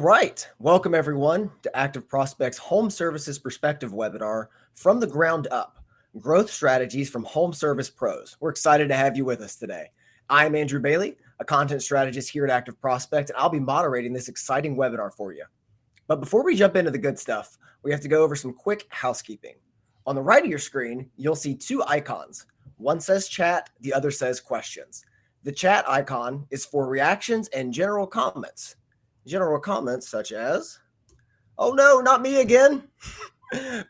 right. Welcome, everyone, to ActiveProspect's Home Services Perspective webinar, From the Ground Up, Growth Strategies from Home Service Pros. We're excited to have you with us today. I'm Andrew Bailey, a content strategist here at ActiveProspect, and I'll be moderating this exciting webinar for you. But before we jump into the good stuff, we have to go over some quick housekeeping. On the right of your screen, you'll see two icons. One says chat, the other says questions. The chat icon is for reactions and general comments. General comments such as, oh no, not me again.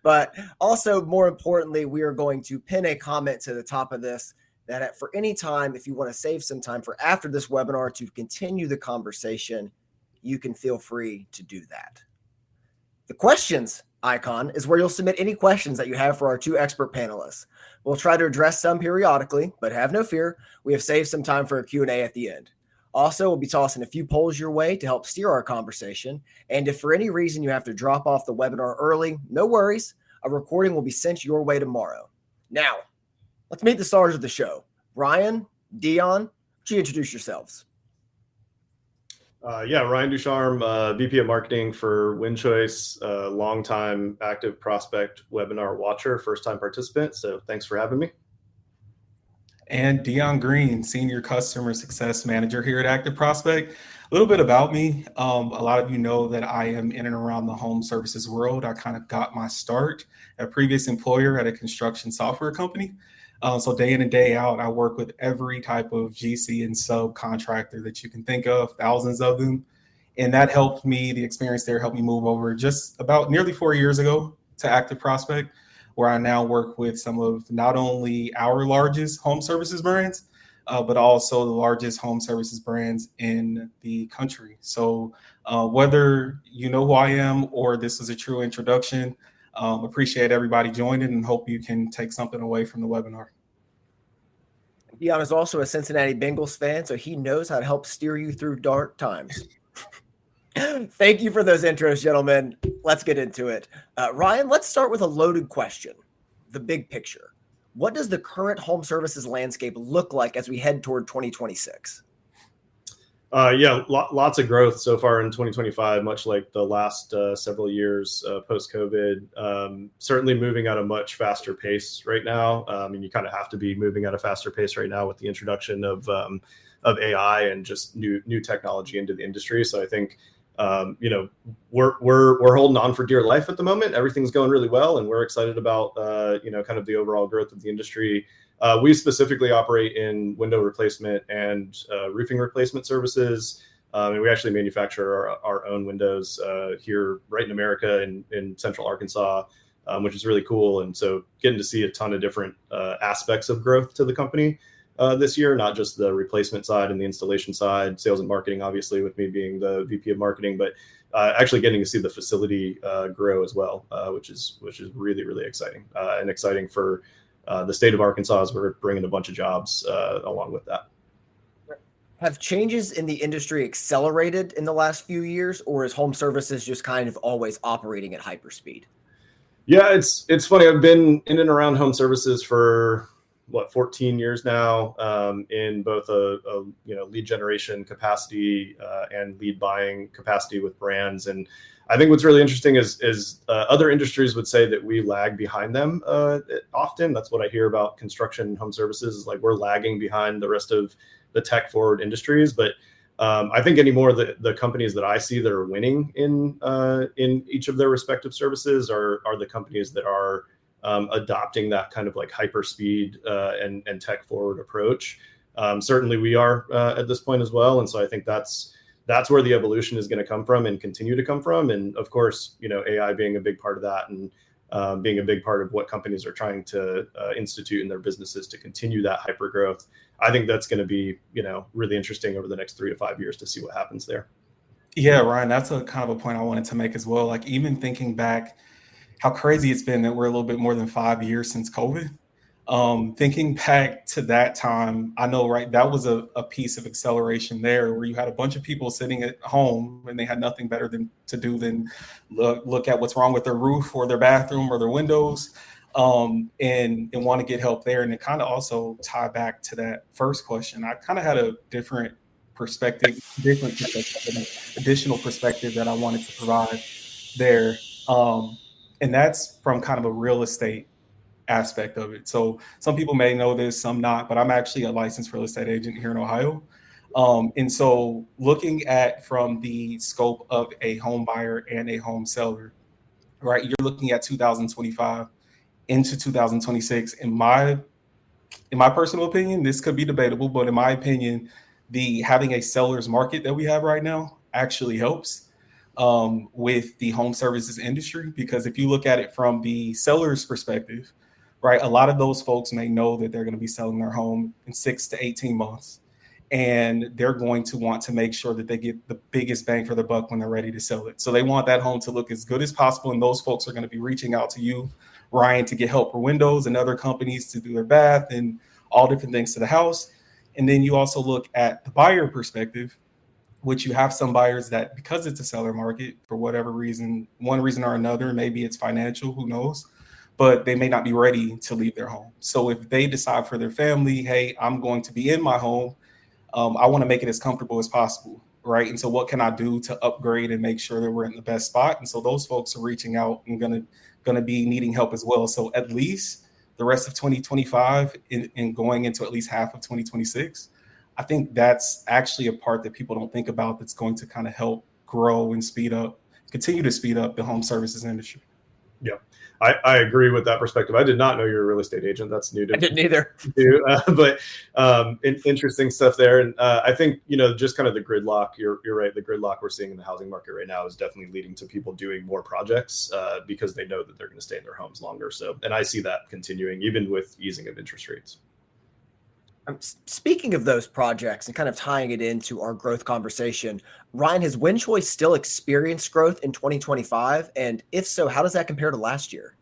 But also, more importantly, we are going to pin a comment to the top of this that for any time, if you want to save some time for after this webinar to continue the conversation, you can feel free to do that. The questions icon is where you'll submit any questions that you have for our two expert panelists. We'll try to address some periodically, but have no fear, we have saved some time for a Q&A at the end. Also, we'll be tossing a few polls your way to help steer our conversation. And if for any reason you have to drop off the webinar early, no worries. A recording will be sent your way tomorrow. Now, let's meet the stars of the show. Ryan, Dion, would you introduce yourselves? Ryan DuCharme, VP of Marketing for WinChoice, longtime ActiveProspect webinar watcher, first-time participant. So thanks for having me. And Dion Green, Senior Customer Success Manager here at ActiveProspect. A little bit about me. A lot of you know that I am in and around the home services world. I kind of got my start at a previous employer at a construction software company. So day in and day out, I work with every type of GC and subcontractor that you can think of, thousands of them. And that helped me, the experience there helped me move over just about nearly 4 years ago to ActiveProspect, where I now work with some of not only our largest home services brands, but also the largest home services brands in the country. So whether you know who I am or this is a true introduction, appreciate everybody joining and hope you can take something away from the webinar. Dion is also a Cincinnati Bengals fan, so he knows how to help steer you through dark times. Thank you for those intros, gentlemen. Let's get into it. Ryan, let's start with a loaded question. The big picture. What does the current home services landscape look like as we head toward 2026? Lots of growth so far in 2025, much like the last several years post-COVID. Certainly moving at a much faster pace right now. And you kind of have to be moving at a faster pace right now with the introduction of AI and just new technology into the industry. So I think we're holding on for dear life at the moment. Everything's going really well, and we're excited about kind of the overall growth of the industry. We specifically operate in window replacement and roofing replacement services, and we actually manufacture our own windows here right in America in Central Arkansas, which is really cool. And so getting to see a ton of different aspects of growth to the company this year, not just the replacement side and the installation side, sales and marketing, obviously, with me being the VP of marketing, but actually getting to see the facility grow as well, which is really, really exciting and exciting for the state of Arkansas as we're bringing a bunch of jobs along with that. Have changes in the industry accelerated in the last few years, or is home services just kind of always operating at hyperspeed? Yeah, it's funny. I've been in and around home services for 14 years now, in both a lead generation capacity and lead buying capacity with brands. And I think what's really interesting is other industries would say that we lag behind them often. That's what I hear about construction and home services, is like we're lagging behind the rest of the tech forward industries. But I think anymore the companies that I see that are winning in each of their respective services are the companies that are adopting that kind of like hyper speed and tech forward approach. Certainly we are at this point as well. And so I think that's where the evolution is going to come from and continue to come from. And of course, AI being a big part of that and being a big part of what companies are trying to institute in their businesses to continue that hyper growth. I think that's going to be, really interesting over the next 3 to 5 years to see what happens there. Yeah, Ryan, that's a kind of a point I wanted to make as well. Like even thinking back how crazy it's been that we're a little bit more than 5 years since COVID. Thinking back to that time, I know, right, that was a piece of acceleration there where you had a bunch of people sitting at home and they had nothing better to do than look at what's wrong with their roof or their bathroom or their windows, and want to get help there. And it kind of also tie back to that first question. I kind of had a different perspective, different perspective, and additional perspective that I wanted to provide there. And that's from kind of a real estate aspect of it. So some people may know this, some not, but I'm actually a licensed real estate agent here in Ohio. And so looking at from the scope of a home buyer and a home seller, right, you're looking at 2025 into 2026. In my personal opinion, this could be debatable, but in my opinion, the having a seller's market that we have right now actually helps with the home services industry, because if you look at it from the seller's perspective, right, a lot of those folks may know that they're going to be selling their home in 6 to 18 months. And they're going to want to make sure that they get the biggest bang for the buck when they're ready to sell it. So they want that home to look as good as possible. And those folks are going to be reaching out to you, Ryan, to get help for windows, and other companies to do their bath and all different things to the house. And then you also look at the buyer perspective, which you have some buyers that, because it's a seller market, for whatever reason, one reason or another, maybe it's financial, who knows, but they may not be ready to leave their home. So if they decide for their family, hey, I'm going to be in my home, I want to make it as comfortable as possible, right? And so what can I do to upgrade and make sure that we're in the best spot? And so those folks are reaching out and gonna be needing help as well. So at least the rest of 2025 and going into at least half of 2026, I think that's actually a part that people don't think about that's going to kind of help grow and continue to speed up the home services industry. Yeah, I agree with that perspective. I did not know you're a real estate agent. That's new to me. I didn't either. But interesting stuff there. And I think, just kind of the gridlock, you're right. The gridlock we're seeing in the housing market right now is definitely leading to people doing more projects because they know that they're going to stay in their homes longer. So, and I see that continuing even with easing of interest rates. Speaking of those projects and kind of tying it into our growth conversation, Ryan, has WinChoice still experienced growth in 2025? And if so, how does that compare to last year?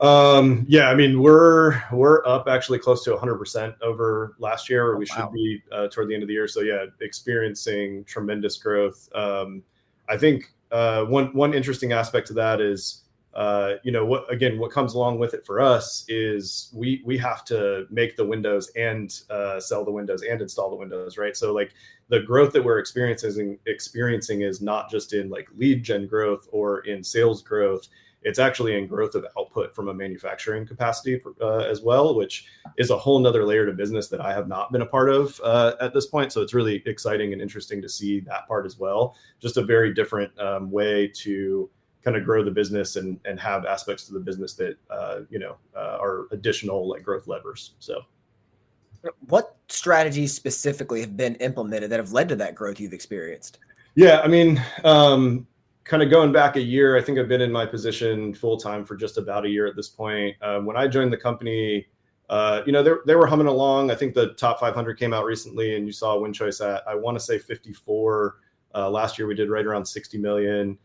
Yeah, I mean, we're up actually close to 100% over last year, or we should be toward the end of the year. So yeah, experiencing tremendous growth. I think one interesting aspect to that is, what comes along with it for us is we have to make the windows and sell the windows and install the windows, right? So like the growth that we're experiencing is not just in like lead gen growth or in sales growth. It's actually in growth of output from a manufacturing capacity as well, which is a whole nother layer to business that I have not been a part of at this point. So it's really exciting and interesting to see that part as well. Just a very different way to kind of grow the business and have aspects to the business that, are additional like growth levers. So what strategies specifically have been implemented that have led to that growth you've experienced? Yeah, I mean, kind of going back a year, I think I've been in my position full time for just about a year at this point. When I joined the company, they were humming along. I think the top 500 came out recently, and you saw WinChoice at, I want to say 54. Last year we did right around 60 million.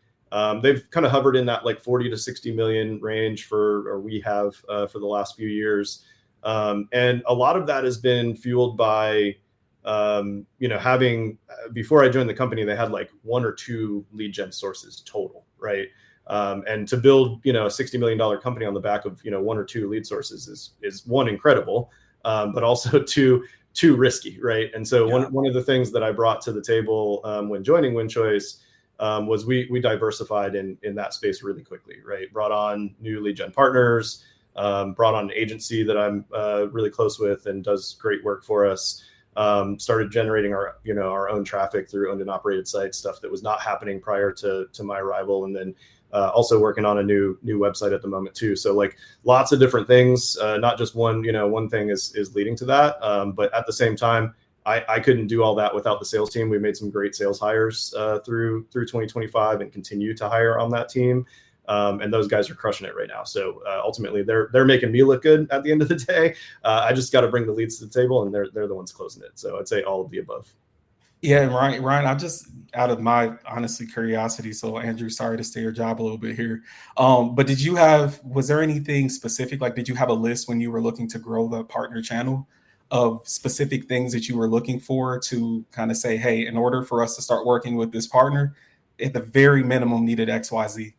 They've kind of hovered in that like 40 to 60 million range for the last few years. And a lot of that has been fueled by, having, before I joined the company, they had like one or two lead gen sources total, right? And to build, a $60 million company on the back of, one or two lead sources is one, incredible, but also too risky, right? And so one of the things that I brought to the table when joining WinChoice was we diversified in that space really quickly, right? Brought on new lead gen partners, brought on an agency that I'm really close with and does great work for us. Started generating our own traffic through owned and operated sites, stuff that was not happening prior to my arrival, and then also working on a new website at the moment too. So like lots of different things, not just one thing is leading to that, but at the same time, I couldn't do all that without the sales team. We made some great sales hires through 2025 and continue to hire on that team. And those guys are crushing it right now. So ultimately, they're making me look good at the end of the day. I just got to bring the leads to the table, and they're the ones closing it. So I'd say all of the above. Yeah, Ryan, I just, out of my honestly curiosity, so Andrew, sorry to stay your job a little bit here. But was there anything specific? Like, did you have a list when you were looking to grow the partner channel of specific things that you were looking for to kind of say, hey, in order for us to start working with this partner, at the very minimum needed X, Y, Z?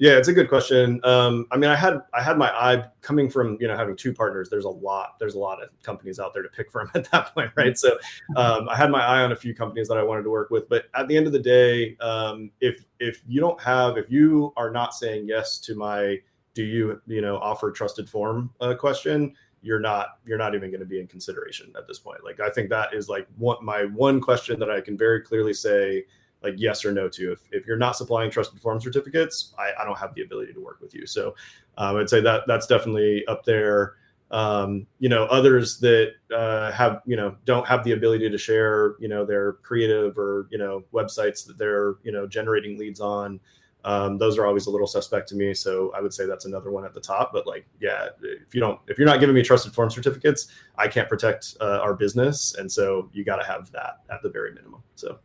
Yeah, it's a good question. I mean, I had my eye coming from, having two partners. There's a lot of companies out there to pick from at that point, right? So I had my eye on a few companies that I wanted to work with. But at the end of the day, if you are not saying yes to my, do you offer trusted form question, you're not even going to be in consideration at this point. Like, I think that is like my one question that I can very clearly say, like, yes or no to. If you're not supplying trusted form certificates, I don't have the ability to work with you. So I'd say that's definitely up there. Others that don't have the ability to share, their creative or, websites that they're, generating leads on. Those are always a little suspect to me. So I would say that's another one at the top. But if you're not giving me trusted form certificates, I can't protect our business. And so you got to have that at the very minimum. So.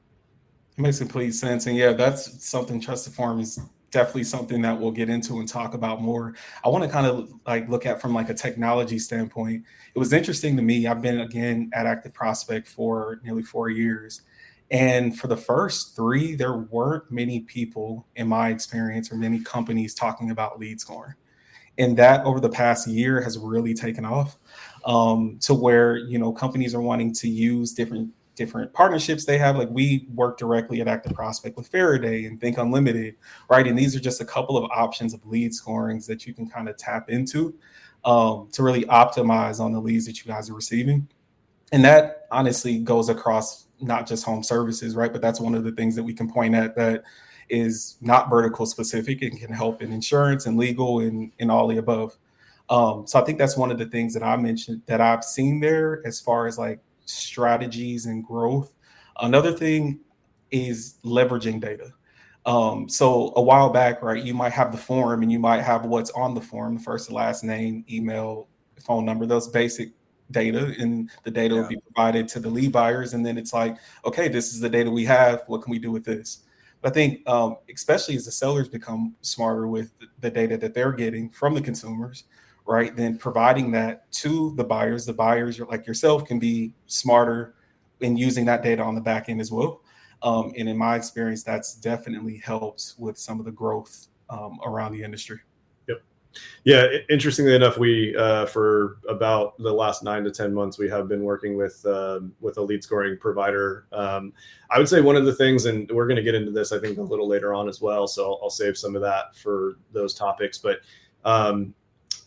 It makes complete sense. And yeah, that's something. Trusted form is definitely something that we'll get into and talk about more. I want to kind of look at from a technology standpoint. It was interesting to me. I've been again at ActiveProspect for nearly 4 years. And for the first 3, there weren't many people in my experience or many companies talking about lead scoring. And that over the past year has really taken off to where, companies are wanting to use different partnerships they have. Like, we work directly at ActiveProspect with Faraday and Think Unlimited, right? And these are just a couple of options of lead scorings that you can kind of tap into to really optimize on the leads that you guys are receiving. And that honestly goes across not just home services, right? But that's one of the things that we can point at that is not vertical specific and can help in insurance and legal and all the above. So I think that's one of the things that I mentioned that I've seen there as far as strategies and growth. Another thing is leveraging data. So a while back, right, you might have the form and you might have what's on the form, the first and last name, email, phone number, those basic data, and the data will be provided to the lead buyers. And then it's like, okay, this is the data we have. What can we do with this? But I think especially as the sellers become smarter with the data that they're getting from the consumers, right, then providing that to the buyers like yourself can be smarter in using that data on the back end as well. And in my experience, that's definitely helped with some of the growth around the industry. Yep. Yeah. Interestingly enough, we for about the last 9 to 10 months, we have been working with a lead scoring provider. I would say one of the things, and we're going to get into this, I think, a little later on as well, so I'll save some of that for those topics. But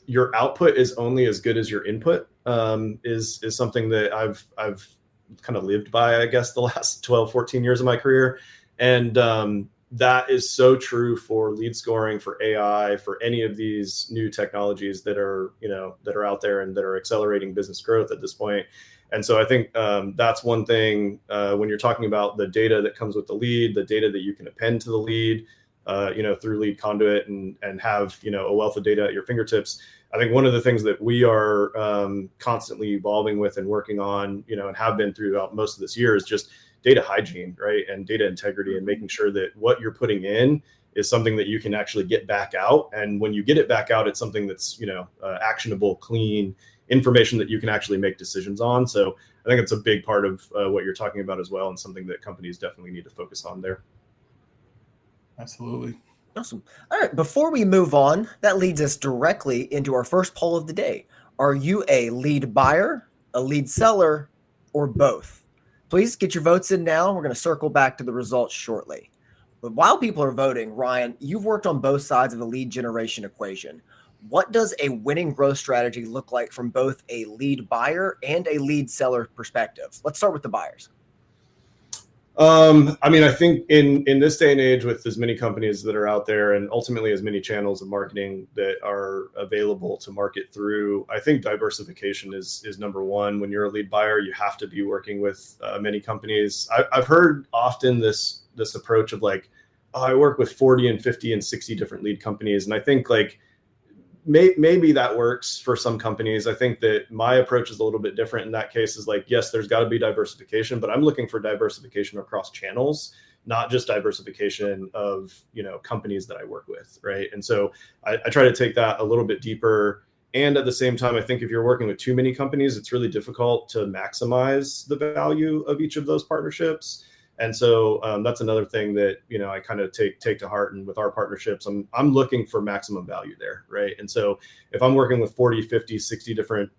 your output is only as good as your input is something that I've kind of lived by, I guess, the last 12, 14 years of my career. And that is so true for lead scoring, for AI, for any of these new technologies that are out there and that are accelerating business growth at this point. And so I think that's one thing when you're talking about the data that comes with the lead, the data that you can append to the lead, through Lead Conduit and have, a wealth of data at your fingertips. I think one of the things that we are constantly evolving with and working on, and have been throughout most of this year is just data hygiene, right? And data integrity, and making sure that what you're putting in is something that you can actually get back out. And when you get it back out, it's something that's, actionable, clean information that you can actually make decisions on. So I think it's a big part of what you're talking about as well, and something that companies definitely need to focus on there. Absolutely. Awesome. All right. Before we move on, that leads us directly into our first poll of the day. Are you a lead buyer, a lead seller, or both? Please get your votes in now. We're going to circle back to the results shortly. But while people are voting, Ryan, you've worked on both sides of the lead generation equation. What does a winning growth strategy look like from both a lead buyer and a lead seller perspective? Let's start with the buyers. I think in this day and age, with as many companies that are out there and ultimately as many channels of marketing that are available to market through, I think diversification is number one. When you're a lead buyer, you have to be working with many companies. I've heard often this approach of I work with 40 and 50 and 60 different lead companies. And I think maybe that works for some companies. I think that my approach is a little bit different in that case. Is yes, there's got to be diversification, but I'm looking for diversification across channels, not just diversification of companies that I work with, right? And so I try to take that a little bit deeper. And at the same time, I think if you're working with too many companies, it's really difficult to maximize the value of each of those partnerships. And so that's another thing that, I kind of take to heart. And with our partnerships, I'm looking for maximum value there, right? And so if I'm working with 40, 50, 60 different,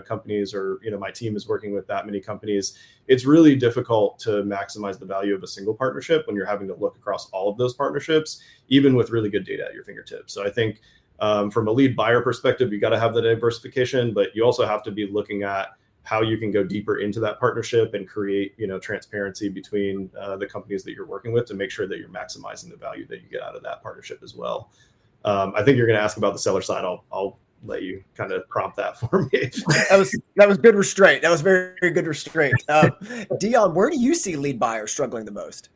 companies, or, my team is working with that many companies, it's really difficult to maximize the value of a single partnership when you're having to look across all of those partnerships, even with really good data at your fingertips. So I think from a lead buyer perspective, you got to have the diversification, but you also have to be looking at how you can go deeper into that partnership and create, transparency between the companies that you're working with to make sure that you're maximizing the value that you get out of that partnership as well. I think you're going to ask about the seller side. I'll let you kind of prompt that for me. That was good restraint. That was very, very good restraint. Dion, where do you see lead buyers struggling the most?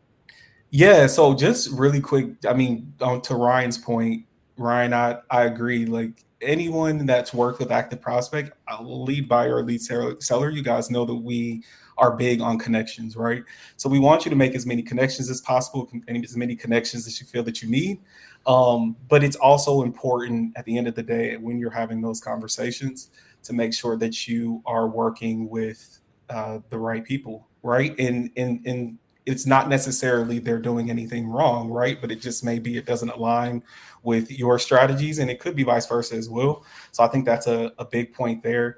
Yeah, so just really quick, I mean, to Ryan's point, Ryan, I agree. Like anyone that's worked with ActiveProspect, a lead buyer or lead seller, you guys know that we are big on connections, right? So we want you to make as many connections as possible, and as many connections as you feel that you need. But it's also important at the end of the day, when you're having those conversations, to make sure that you are working with the right people, right? And it's not necessarily they're doing anything wrong, right? But it just maybe it doesn't align with your strategies, and it could be vice versa as well. So I think that's a big point there.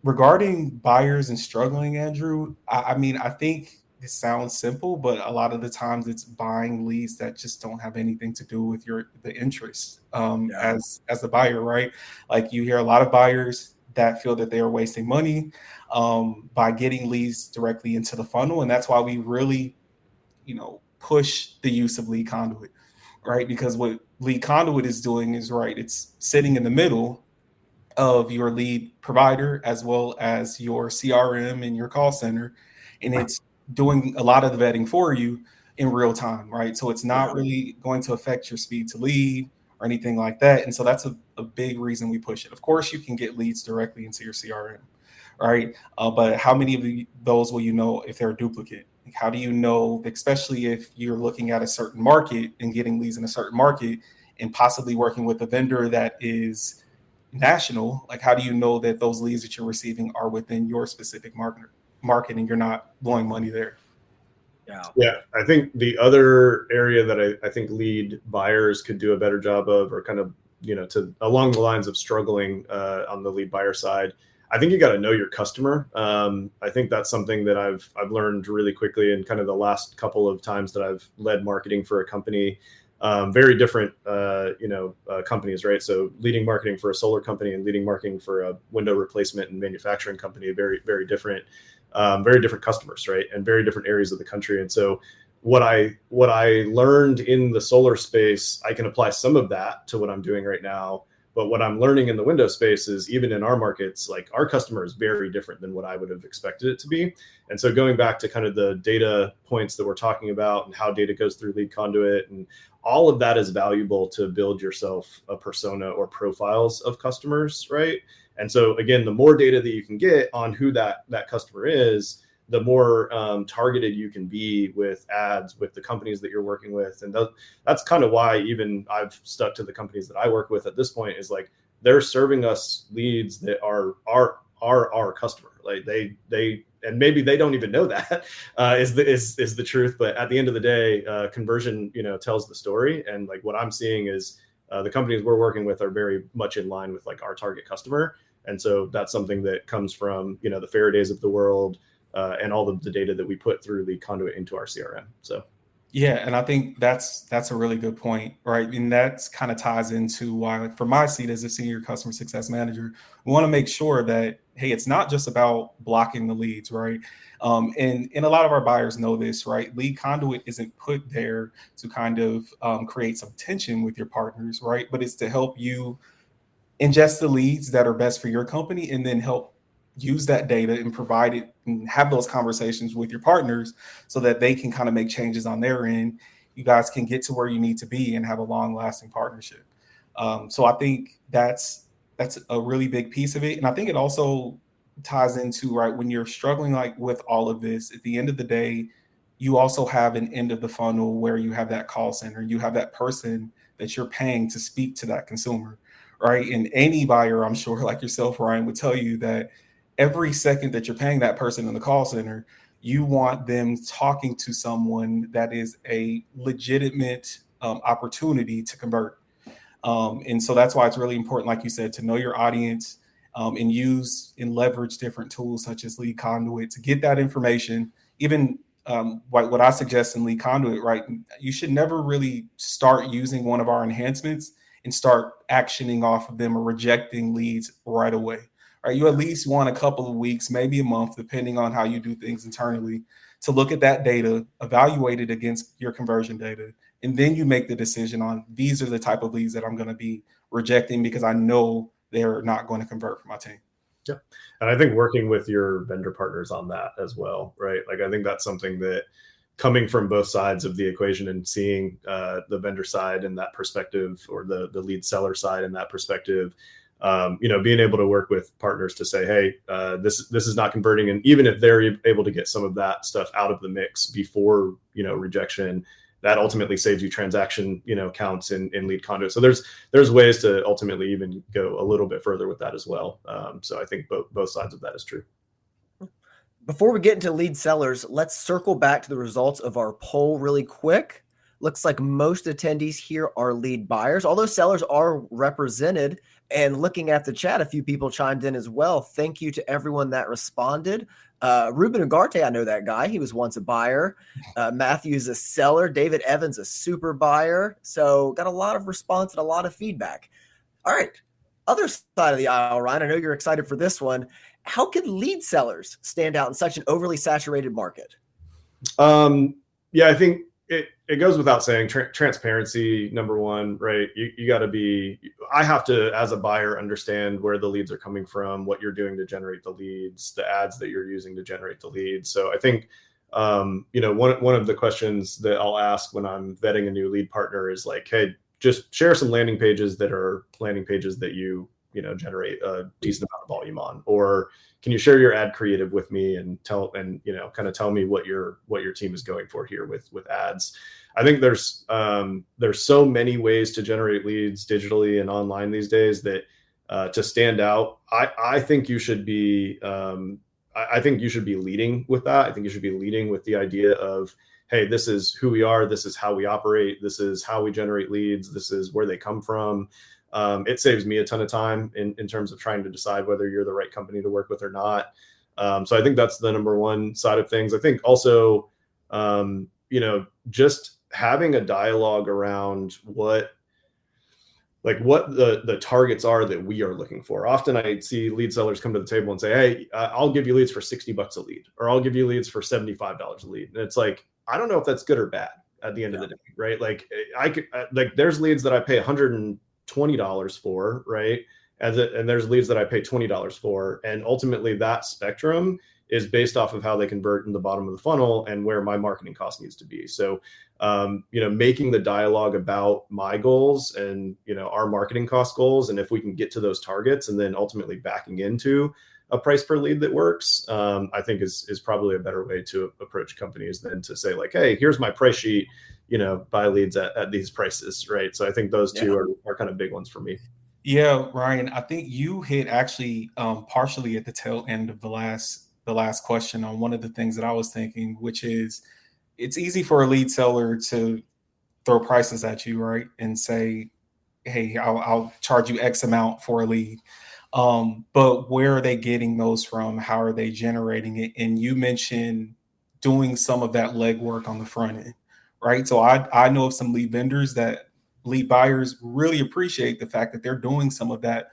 Regarding buyers and struggling, Andrew, I mean, I think it sounds simple, but a lot of the times it's buying leads that just don't have anything to do with the interest as the buyer, right? Like you hear a lot of buyers that feel that they are wasting money by getting leads directly into the funnel. And that's why we really, push the use of lead conduit, right? Because what lead conduit is doing is, right, it's sitting in the middle of your lead provider as well as your CRM and your call center. And it's doing a lot of the vetting for you in real time, right? So it's not really going to affect your speed to lead or anything like that. And so that's a big reason we push it. Of course, you can get leads directly into your CRM, right? But how many of those will you know if they're a duplicate? Like, how do you know, especially if you're looking at a certain market and getting leads in a certain market and possibly working with a vendor that is national, like how do you know that those leads that you're receiving are within your specific market and you're not blowing money there? Yeah, I think the other area that I think lead buyers could do a better job of, or kind of, to along the lines of struggling on the lead buyer side, I think you got to know your customer. I think that's something that I've learned really quickly in kind of the last couple of times that I've led marketing for a company. Very different, companies, right? So leading marketing for a solar company and leading marketing for a window replacement and manufacturing company, very, very different customers, right? And very different areas of the country. And so what I learned in the solar space, I can apply some of that to what I'm doing right now. But what I'm learning in the window space is, even in our markets, like our customer is very different than what I would have expected it to be. And so going back to kind of the data points that we're talking about and how data goes through lead conduit, and all of that is valuable to build yourself a persona or profiles of customers, right? And so again, the more data that you can get on who that customer is, the more targeted you can be with ads with the companies that you're working with. And that's kind of why even I've stuck to the companies that I work with at this point, is like they're serving us leads that are our customer. Like they and maybe they don't even know that is the truth. But at the end of the day, conversion, tells the story. And like what I'm seeing is the companies we're working with are very much in line with like our target customer. And so that's something that comes from, the Faradays of the world, and all of the data that we put through the conduit into our CRM. So, yeah, and I think that's a really good point, right? And that's kind of ties into why, like, for my seat as a senior customer success manager, we want to make sure that, hey, it's not just about blocking the leads, right? And a lot of our buyers know this, right? Lead conduit isn't put there to kind of create some tension with your partners, right? But it's to help you ingest the leads that are best for your company, and then help use that data and provide it and have those conversations with your partners so that they can kind of make changes on their end. You guys can get to where you need to be and have a long lasting partnership. So I think that's a really big piece of it. And I think it also ties into, right, when you're struggling like with all of this, at the end of the day, you also have an end of the funnel where you have that call center, you have that person that you're paying to speak to that consumer, right? And any buyer, I'm sure, like yourself, Ryan, would tell you that every second that you're paying that person in the call center, you want them talking to someone that is a legitimate opportunity to convert. And so that's why it's really important, like you said, to know your audience, and use and leverage different tools such as Lead Conduit to get that information. Even what I suggest in Lead Conduit, right? You should never really start using one of our enhancements and start actioning off of them or rejecting leads right away. Right? You at least want a couple of weeks, maybe a month, depending on how you do things internally, to look at that data, evaluate it against your conversion data, and then you make the decision on these are the type of leads that I'm going to be rejecting because I know they're not going to convert for my team. Yeah. And I think working with your vendor partners on that as well, right? Like, I think that's something that, coming from both sides of the equation and seeing the vendor side in that perspective, or the lead seller side in that perspective, being able to work with partners to say, hey, this is not converting. And even if they're able to get some of that stuff out of the mix before, rejection, that ultimately saves you transaction, counts in Lead Conduit. So there's ways to ultimately even go a little bit further with that as well. So I think both sides of that is true. Before we get into lead sellers, let's circle back to the results of our poll really quick. Looks like most attendees here are lead buyers, although sellers are represented. And looking at the chat, a few people chimed in as well. Thank you to everyone that responded. Ruben Ugarte, I know that guy. He was once a buyer. Matthew's a seller. David Evans, a super buyer. So got a lot of response and a lot of feedback. All right. Other side of the aisle, Ryan, I know you're excited for this one. How can lead sellers stand out in such an overly saturated market? Yeah, I think it goes without saying, transparency, number one, right? You got to be, I have to, as a buyer, understand where the leads are coming from, what you're doing to generate the leads, the ads that you're using to generate the leads. So I think, one of the questions that I'll ask when I'm vetting a new lead partner is like, hey, just share some landing pages that you generate a decent amount of volume on, or can you share your ad creative with me and tell me what your team is going for here with ads. I think there's so many ways to generate leads digitally and online these days that to stand out, I think you should be leading with that. I think you should be leading with the idea of, hey, this is who we are, this is how we operate, this is how we generate leads, this is where they come from. It saves me a ton of time in terms of trying to decide whether you're the right company to work with or not. So I think that's the number one side of things. I think also, just having a dialogue around what the targets are that we are looking for. Often I see lead sellers come to the table and say, hey, I'll give you leads for $60 a lead, or I'll give you leads for $75 a lead. And it's like, I don't know if that's good or bad at the end of the day, right? Like there's leads that I pay $120 for, right? And there's leads that I pay $20 for. And ultimately that spectrum is based off of how they convert in the bottom of the funnel and where my marketing cost needs to be. So, making the dialogue about my goals and, our marketing cost goals, and if we can get to those targets, and then ultimately backing into a price per lead that works, I think is probably a better way to approach companies than to say like, hey, here's my price sheet, buy leads at these prices, right? So I think those two are kind of big ones for me. Yeah, Ryan, I think you hit actually partially at the tail end of the last question on one of the things that I was thinking, which is it's easy for a lead seller to throw prices at you, right? And say, hey, I'll charge you X amount for a lead. But where are they getting those from? How are they generating it? And you mentioned doing some of that legwork on the front end, right? So I know of some lead vendors that lead buyers really appreciate the fact that they're doing some of that.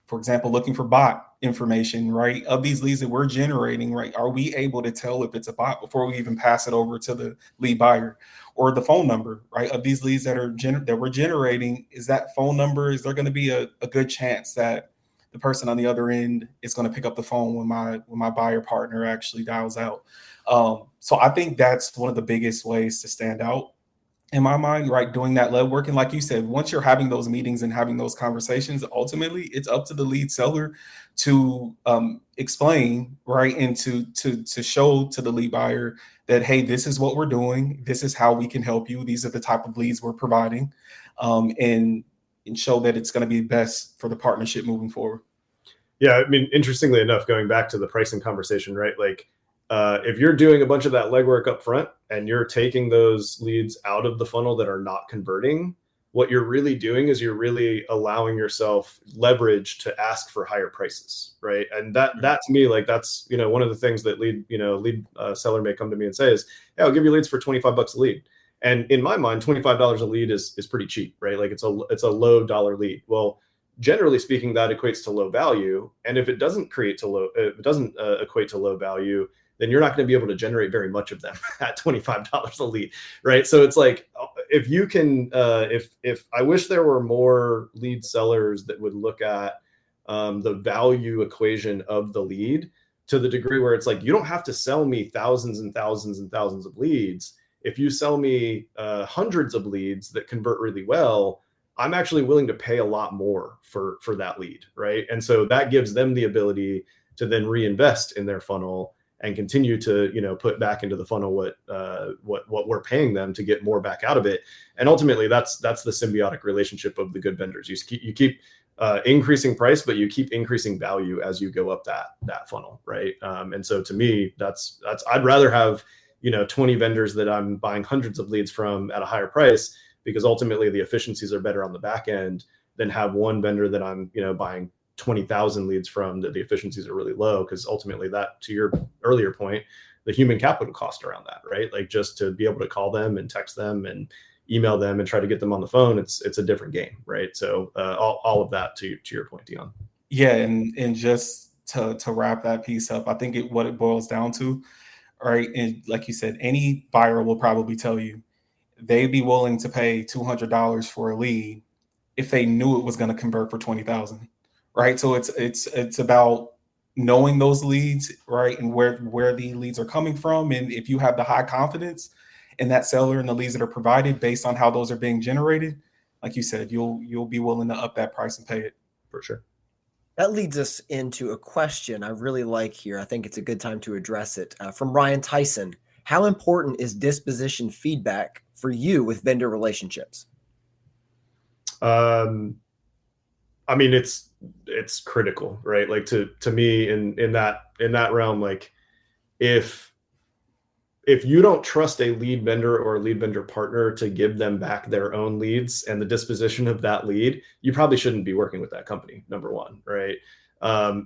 For example, looking for bot information, right? Of these leads that we're generating, right? Are we able to tell if it's a bot before we even pass it over to the lead buyer? Or the phone number, right? Of these leads that we're generating, is that phone number, is there going to be a good chance that the person on the other end is going to pick up the phone when my buyer partner actually dials out? So I think that's one of the biggest ways to stand out in my mind, right? Doing that lead work. And like you said, once you're having those meetings and having those conversations, ultimately it's up to the lead seller to explain, right? And to show to the lead buyer that, hey, this is what we're doing. This is how we can help you. These are the type of leads we're providing, and show that it's going to be best for the partnership moving forward. Yeah. I mean, interestingly enough, going back to the pricing conversation, right? Like If you're doing a bunch of that legwork up front and you're taking those leads out of the funnel that are not converting, what you're really doing is you're really allowing yourself leverage to ask for higher prices, right? And that to me, like that's, you know, one of the things that lead seller may come to me and say is, yeah, I'll give you leads for $25 a lead. And in my mind, $25 a lead is pretty cheap, right? Like it's a low dollar lead. Well, generally speaking, that equates to low value. And if it doesn't equate to low value, then you're not going to be able to generate very much of them at $25 a lead, right? So it's like, if you can, if I wish there were more lead sellers that would look at the value equation of the lead to the degree where it's like, you don't have to sell me thousands and thousands and thousands of leads. If you sell me hundreds of leads that convert really well, I'm actually willing to pay a lot more for that lead, right? And so that gives them the ability to then reinvest in their funnel and continue to, you know, put back into the funnel what we're paying them to get more back out of it. And ultimately, that's the symbiotic relationship of the good vendors. You keep increasing price, but you keep increasing value as you go up that funnel, right? And so to me, that's I'd rather have, you know, 20 vendors that I'm buying hundreds of leads from at a higher price, because ultimately the efficiencies are better on the back end, than have one vendor that I'm, you know, buying 20,000 leads from that the efficiencies are really low, because ultimately that, to your earlier point, the human capital cost around that, right? Like just to be able to call them and text them and email them and try to get them on the phone, it's a different game, right? So all of that to your point, Dion. Yeah, and just to wrap that piece up, I think what it boils down to, right? And like you said, any buyer will probably tell you they'd be willing to pay $200 for a lead if they knew it was going to convert for 20,000. Right. So it's about knowing those leads, right, and where the leads are coming from. And if you have the high confidence in that seller and the leads that are provided based on how those are being generated, like you said, you'll be willing to up that price and pay it. For sure. That leads us into a question I really like here. I think it's a good time to address it. From Ryan Tyson: how important is disposition feedback for you with vendor relationships? I mean, it's critical, right? Like to me in that realm, like if you don't trust a lead vendor or a lead vendor partner to give them back their own leads and the disposition of that lead, you probably shouldn't be working with that company, number one, right?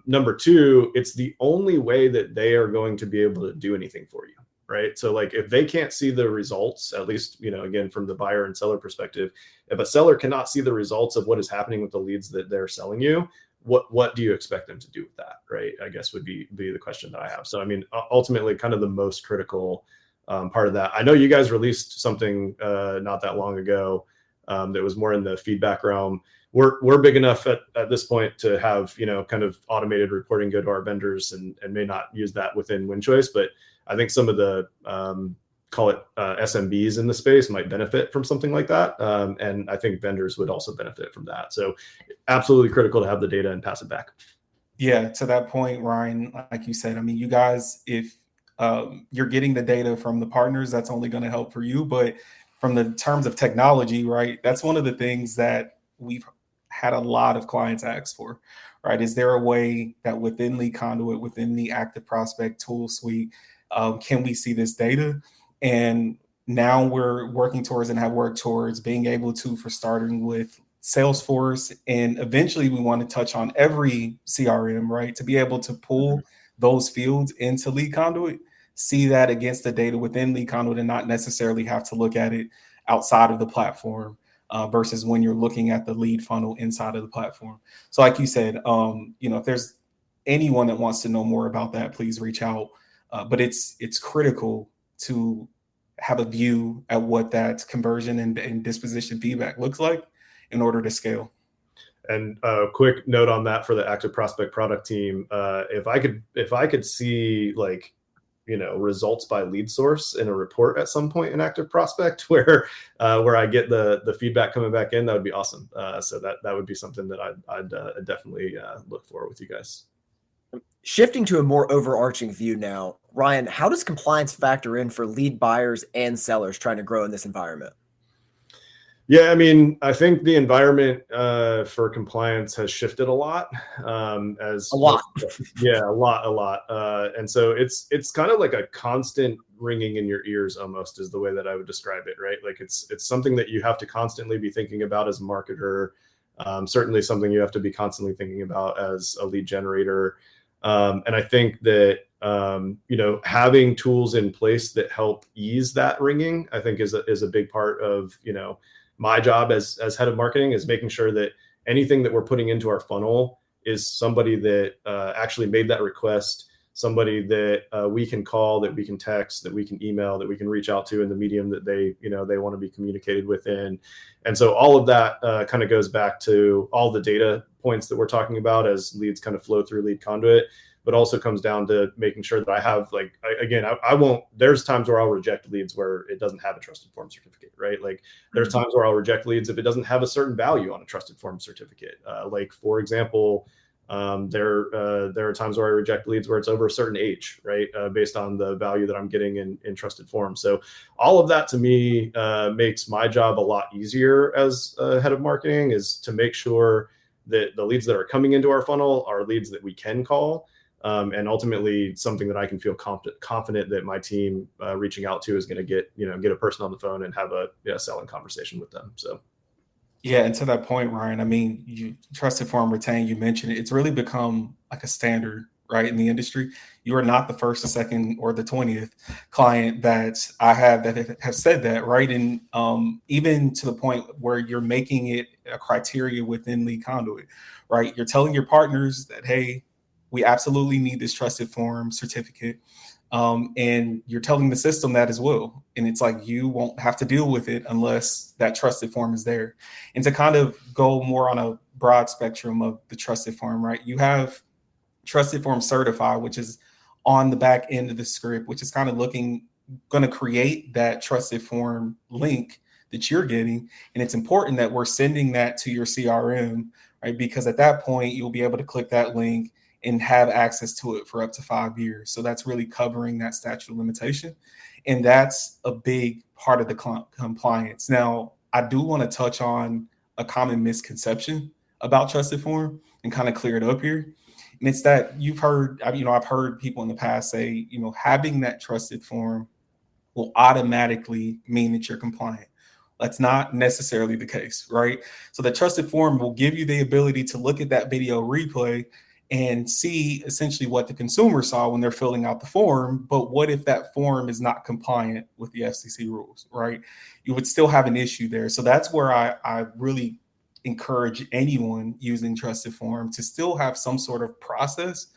Number two, it's the only way that they are going to be able to do anything for you, right? So like if they can't see the results, at least, you know, again, from the buyer and seller perspective, if a seller cannot see the results of what is happening with the leads that they're selling you, what do you expect them to do with that, right? I guess would be the question that I have. So I mean, ultimately, kind of the most critical part of that. I know you guys released something not that long ago that was more in the feedback realm. We're big enough at this point to have, you know, kind of automated reporting go to our vendors, and may not use that within WinChoice, but I think some of the call it SMBs in the space might benefit from something like that. And I think vendors would also benefit from that. So absolutely critical to have the data and pass it back. Yeah, to that point, Ryan, like you said, I mean, you guys, if you're getting the data from the partners, that's only going to help for you. But from the terms of technology, right, that's one of the things that we've had a lot of clients ask for, right? Is there a way that within Lead Conduit, within the ActiveProspect tool suite, can we see this data? And now we're working towards and have worked towards being able to, for starting with Salesforce, and eventually we want to touch on every CRM, right? To be able to pull those fields into Lead Conduit, see that against the data within Lead Conduit, and not necessarily have to look at it outside of the platform versus when you're looking at the lead funnel inside of the platform. So like you said, you know, if there's anyone that wants to know more about that, please reach out. But it's critical to have a view at what that conversion and disposition feedback looks like in order to scale. And a quick note on that for the ActiveProspect product team: if I could see, like, you know, results by lead source in a report at some point in ActiveProspect where I get the feedback coming back in, that would be awesome. So that would be something that I'd definitely look for with you guys. Shifting to a more overarching view now, Ryan, how does compliance factor in for lead buyers and sellers trying to grow in this environment? Yeah, I mean, I think the environment for compliance has shifted a lot. As A lot. Yeah, a lot. And so it's kind of like a constant ringing in your ears, almost, is the way that I would describe it, right? Like it's something that you have to constantly be thinking about as a marketer. Certainly something you have to be constantly thinking about as a lead generator. And I think that having tools in place that help ease that ringing, I think is a big part of my job as head of marketing, is making sure that anything that we're putting into our funnel is somebody that actually made that request, somebody that we can call, that we can text, that we can email, that we can reach out to in the medium that they want to be communicated within. And so all of that kind of goes back to all the data points that we're talking about as leads kind of flow through lead conduit, but also comes down to making sure that I have, like, I won't, there's times where I'll reject leads where it doesn't have a trusted form certificate, right? Like there's times where I'll reject leads if it doesn't have a certain value on a trusted form certificate. Like, for example, there are times where I reject leads where it's over a certain age, right? Based on the value that I'm getting in trusted forms. So all of that to me makes my job a lot easier as head of marketing, is to make sure that the leads that are coming into our funnel are leads that we can call. And ultimately something that I can feel confident that my team reaching out to is going to get a person on the phone and have a selling conversation with them. So. Yeah, and to that point, Ryan, I mean, you trusted form retain, you mentioned it. It's really become like a standard, right, in the industry. You are not the first, the second, or the 20th client that I have that have said that, right? And even to the point where you're making it a criteria within Lead Conduit, right? You're telling your partners that, hey, we absolutely need this trusted form certificate. And you're telling the system that as well. And it's like, you won't have to deal with it unless that trusted form is there. And to kind of go more on a broad spectrum of the trusted form, right? You have trusted form certify, which is on the back end of the script, which is kind of going to create that trusted form link that you're getting. And it's important that we're sending that to your CRM, right? Because at that point, you'll be able to click that link and have access to it for up to 5 years. So that's really covering that statute of limitation. And that's a big part of the compliance. Now, I do want to touch on a common misconception about trusted form and kind of clear it up here. And it's that I've heard people in the past say, having that trusted form will automatically mean that you're compliant. That's not necessarily the case, right? So the trusted form will give you the ability to look at that video replay and see essentially what the consumer saw when they're filling out the form. But what if that form is not compliant with the FCC rules, right? You would still have an issue there. So that's where I really encourage anyone using trusted form to still have some sort of process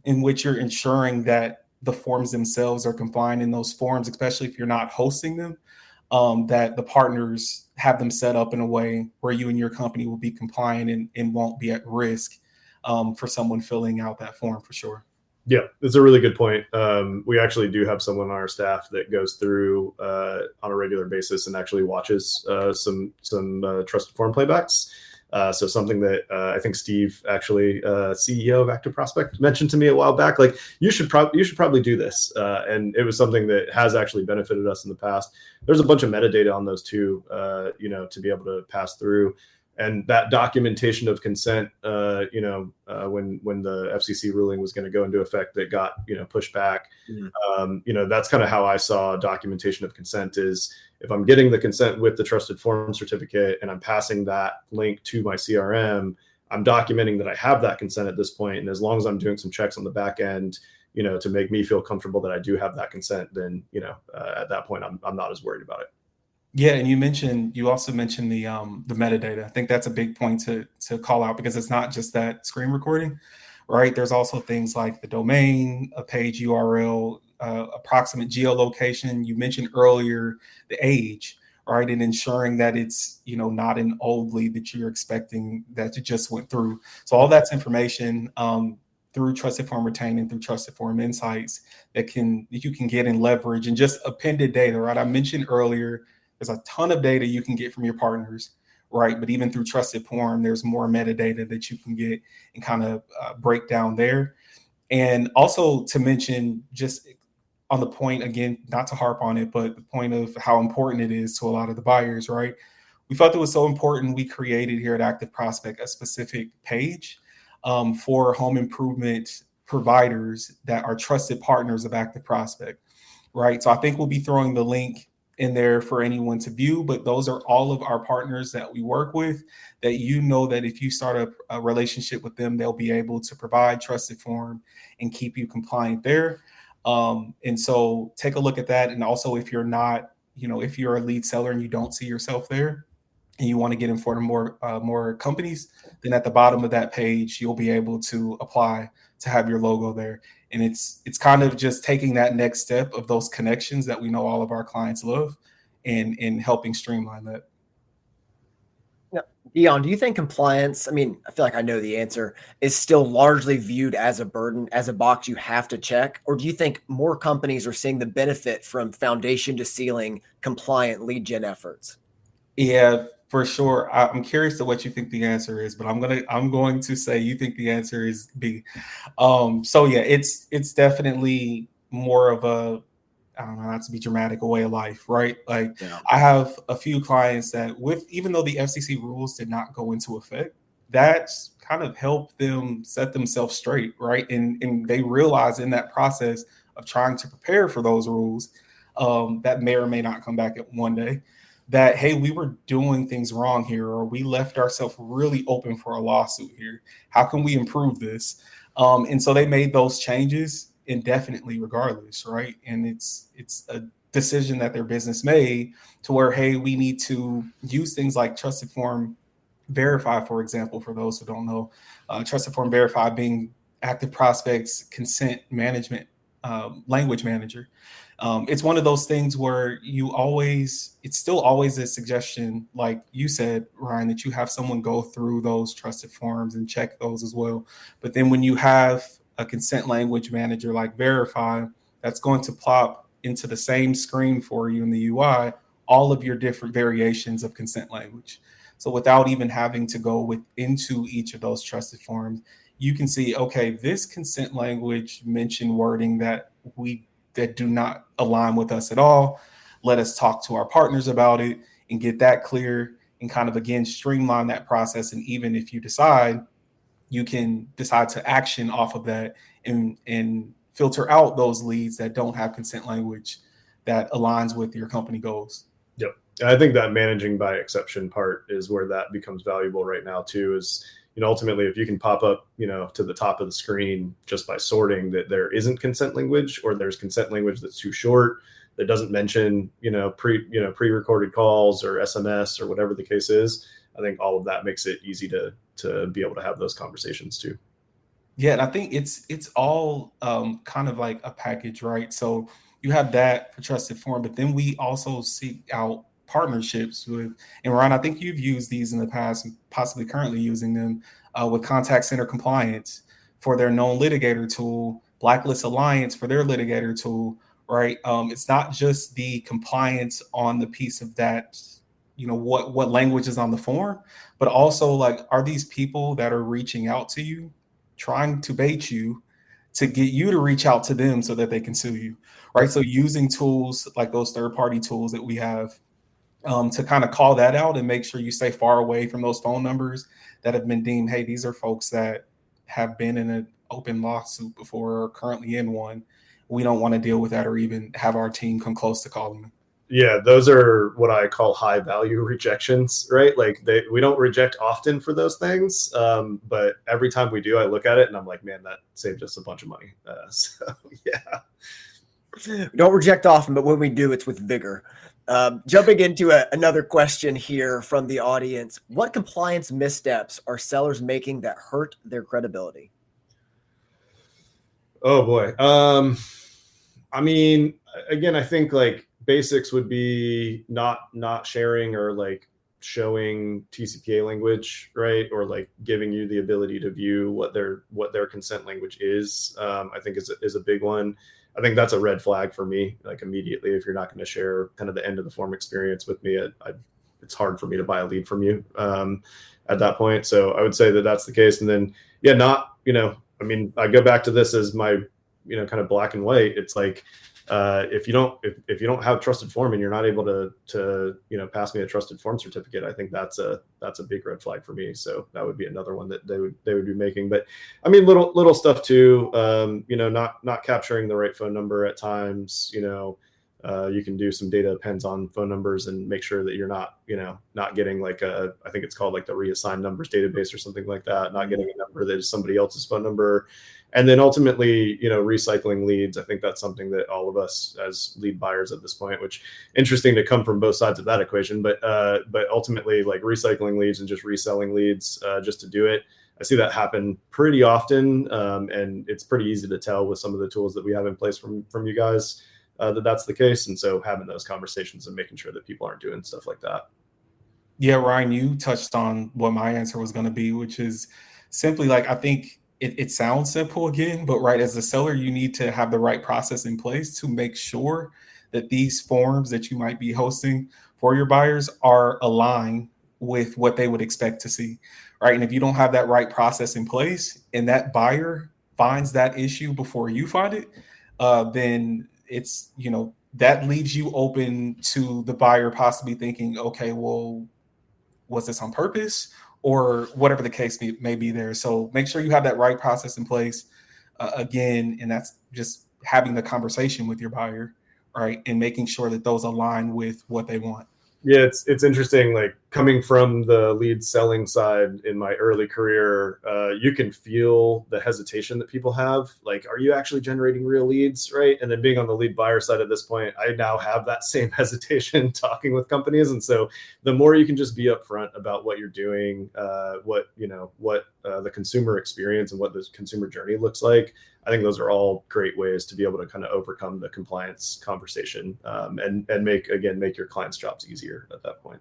in which you're ensuring that the forms themselves are compliant in those forms, especially if you're not hosting them, that the partners have them set up in a way where you and your company will be compliant and won't be at risk for someone filling out that form, for sure. Yeah, it's a really good point. We actually do have someone on our staff that goes through on a regular basis and actually watches some trusted form playbacks. So something that I think Steve, actually CEO of ActiveProspect, mentioned to me a while back, like, you should probably do this. And it was something that has actually benefited us in the past. There's a bunch of metadata on those too, to be able to pass through. And that documentation of consent, when the FCC ruling was going to go into effect, that got pushed back. That's kind of how I saw documentation of consent, is if I'm getting the consent with the trusted form certificate and I'm passing that link to my CRM, I'm documenting that I have that consent at this point. And as long as I'm doing some checks on the back end, to make me feel comfortable that I do have that consent, then at that point I'm not as worried about it. Yeah, and you also mentioned the metadata. I think that's a big point to call out, because it's not just that screen recording, right? There's also things like the domain, a page URL, approximate geolocation. You mentioned earlier the age, right? And ensuring that it's not an old lead that you're expecting that you just went through. So all that's information through Trusted Form Retain and through Trusted Form Insights that you can get and leverage, and just appended data, right? I mentioned earlier, there's a ton of data you can get from your partners, right? But even through Trusted Form, there's more metadata that you can get and kind of break down there. And also to mention, just on the point, again, not to harp on it, but the point of how important it is to a lot of the buyers, right? we felt it was so important. We created here at Active Prospect a specific page for home improvement providers that are trusted partners of Active Prospect, right? So I think we'll be throwing the link in there for anyone to view, but those are all of our partners that we work with that that if you start a relationship with them, they'll be able to provide trusted form and keep you compliant there. And so take a look at that. And also if you're not, if you're a lead seller and you don't see yourself there and you want to get in front of more companies, then at the bottom of that page, you'll be able to apply to have your logo there. And it's kind of just taking that next step of those connections that we know all of our clients love and helping streamline that. Yeah. Dion, do you think compliance, I mean, I feel like I know the answer, is still largely viewed as a burden, as a box you have to check? Or do you think more companies are seeing the benefit from foundation to ceiling compliant lead gen efforts? Yeah, for sure. I'm curious to what you think the answer is, but I'm going to say you think the answer is B. So yeah, it's definitely more of a, I don't know, not to be dramatic, a way of life, right? Like I have a few clients that even though the FCC rules did not go into effect, that's kind of helped them set themselves straight, right? And they realize in that process of trying to prepare for those rules that may or may not come back at one day, that, hey, we were doing things wrong here, or we left ourselves really open for a lawsuit here. How can we improve this? And so they made those changes indefinitely regardless, right? And it's a decision that their business made to where, hey, we need to use things like Trusted Form Verify, for example, for those who don't know. Trusted Form Verify being Active Prospect's consent management language manager. It's one of those things where it's still always a suggestion, like you said, Ryan, that you have someone go through those trusted forms and check those as well. But then when you have a consent language manager like Verify, that's going to plop into the same screen for you in the UI, all of your different variations of consent language. So without even having to go into each of those trusted forms, you can see, okay, this consent language mentioned wording that do not align with us at all. Let us talk to our partners about it and get that clear and kind of, again, streamline that process. And even if you you can decide to action off of that and filter out those leads that don't have consent language that aligns with your company goals. Yep. I think that managing by exception part is where that becomes valuable right now too, is, ultimately, if you can pop up, to the top of the screen just by sorting that there isn't consent language, or there's consent language that's too short, that doesn't mention, pre-recorded calls or SMS or whatever the case is, I think all of that makes it easy to be able to have those conversations too. Yeah, and I think it's all kind of like a package, right? So you have that for Trusted Form, but then we also seek out partnerships with, and Ron, I think you've used these in the past, possibly currently using them with Contact Center Compliance for their known litigator tool, Blacklist Alliance for their litigator tool, right? It's not just the compliance on the piece of that, what language is on the form, but also like, are these people that are reaching out to you, trying to bait you to get you to reach out to them so that they can sue you, right? So using tools like those third-party tools that we have to kind of call that out and make sure you stay far away from those phone numbers that have been deemed, hey, these are folks that have been in an open lawsuit before or currently in one. We don't want to deal with that or even have our team come close to calling them. Yeah, those are what I call high value rejections, right? Like we don't reject often for those things, but every time we do, I look at it and I'm like, man, that saved us a bunch of money. So yeah. We don't reject often, but when we do, it's with vigor. Jumping into another question here from the audience. What compliance missteps are sellers making that hurt their credibility? Oh boy. I mean, again, I think like basics would be not sharing or like showing TCPA language, right? Or like giving you the ability to view what their consent language is. I think is a big one. I think that's a red flag for me, like immediately. If you're not going to share kind of the end of the form experience with me, it's hard for me to buy a lead from you at that point. So I would say that that's the case. And then, yeah, I mean, I go back to this as my, kind of black and white. It's like, if you don't have trusted form and you're not able to pass me a trusted form certificate, I think that's a big red flag for me. So that would be another one that they would be making. But I mean, little stuff too. Not capturing the right phone number at times. You can do some data appends on phone numbers and make sure that you're not getting I think it's called like the reassigned numbers database or something like that, not getting a number that is somebody else's phone number. And then ultimately, recycling leads. I think that's something that all of us as lead buyers at this point, which interesting to come from both sides of that equation, but ultimately like recycling leads and just reselling leads just to do it. I see that happen pretty often. And it's pretty easy to tell with some of the tools that we have in place from you guys that's the case. And so having those conversations and making sure that people aren't doing stuff like that. Yeah, Ryan, you touched on what my answer was going to be, which is simply I think it sounds simple again, but right, as a seller, you need to have the right process in place to make sure that these forms that you might be hosting for your buyers are aligned with what they would expect to see, right? And if you don't have that right process in place and that buyer finds that issue before you find it, then it's, that leaves you open to the buyer possibly thinking, okay, well, was this on purpose or whatever the case may be there. So make sure you have that right process in place again. And that's just having the conversation with your buyer, right? And making sure that those align with what they want. Yeah, it's interesting, like coming from the lead selling side in my early career, you can feel the hesitation that people have. Like, are you actually generating real leads, right? And then being on the lead buyer side at this point, I now have that same hesitation talking with companies. And so the more you can just be upfront about what you're doing, what the consumer experience and what the consumer journey looks like, I think those are all great ways to be able to kind of overcome the compliance conversation and make your clients' jobs easier at that point.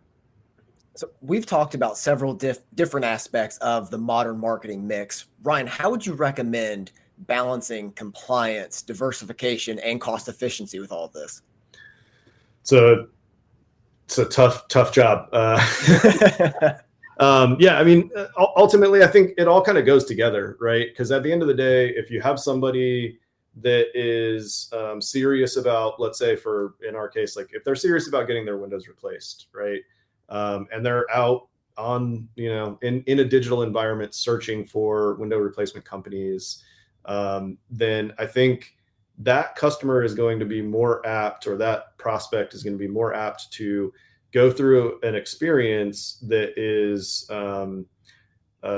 So we've talked about several different aspects of the modern marketing mix. Ryan, how would you recommend balancing compliance, diversification, and cost efficiency with all of this? It's a tough job. I mean, ultimately, I think it all kind of goes together, right? Because at the end of the day, if you have somebody that is serious about, let's say in our case, like if they're serious about getting their windows replaced, right? And they're out on, in a digital environment searching for window replacement companies, then I think that customer is going to be more apt, or that prospect is going to be more apt to go through an experience that is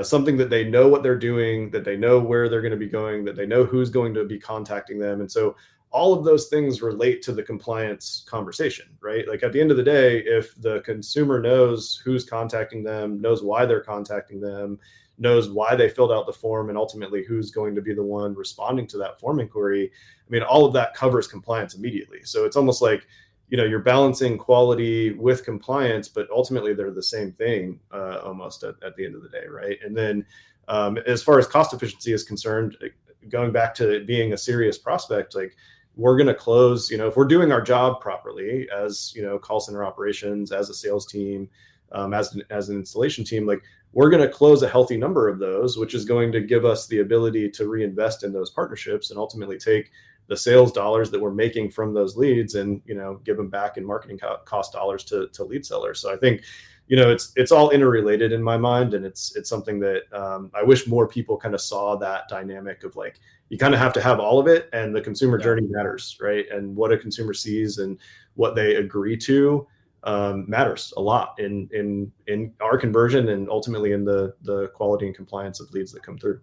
something that they know what they're doing, that they know where they're going to be going, that they know who's going to be contacting them. And so all of those things relate to the compliance conversation, right? Like at the end of the day, if the consumer knows who's contacting them, knows why they're contacting them, knows why they filled out the form, and ultimately who's going to be the one responding to that form inquiry, I mean, all of that covers compliance immediately. So it's almost like, you're balancing quality with compliance, but ultimately they're the same thing almost at the end of the day, right? And then as far as cost efficiency is concerned, going back to being a serious prospect, like we're going to close, if we're doing our job properly as, call center operations, as a sales team, as an installation team, like we're going to close a healthy number of those, which is going to give us the ability to reinvest in those partnerships and ultimately take the sales dollars that we're making from those leads and, give them back in marketing cost dollars to lead sellers. So I think, it's all interrelated in my mind. And it's something that I wish more people kind of saw that dynamic of like, you kind of have to have all of it, and the consumer journey matters, right? And what a consumer sees and what they agree to matters a lot in our conversion and ultimately in the quality and compliance of leads that come through.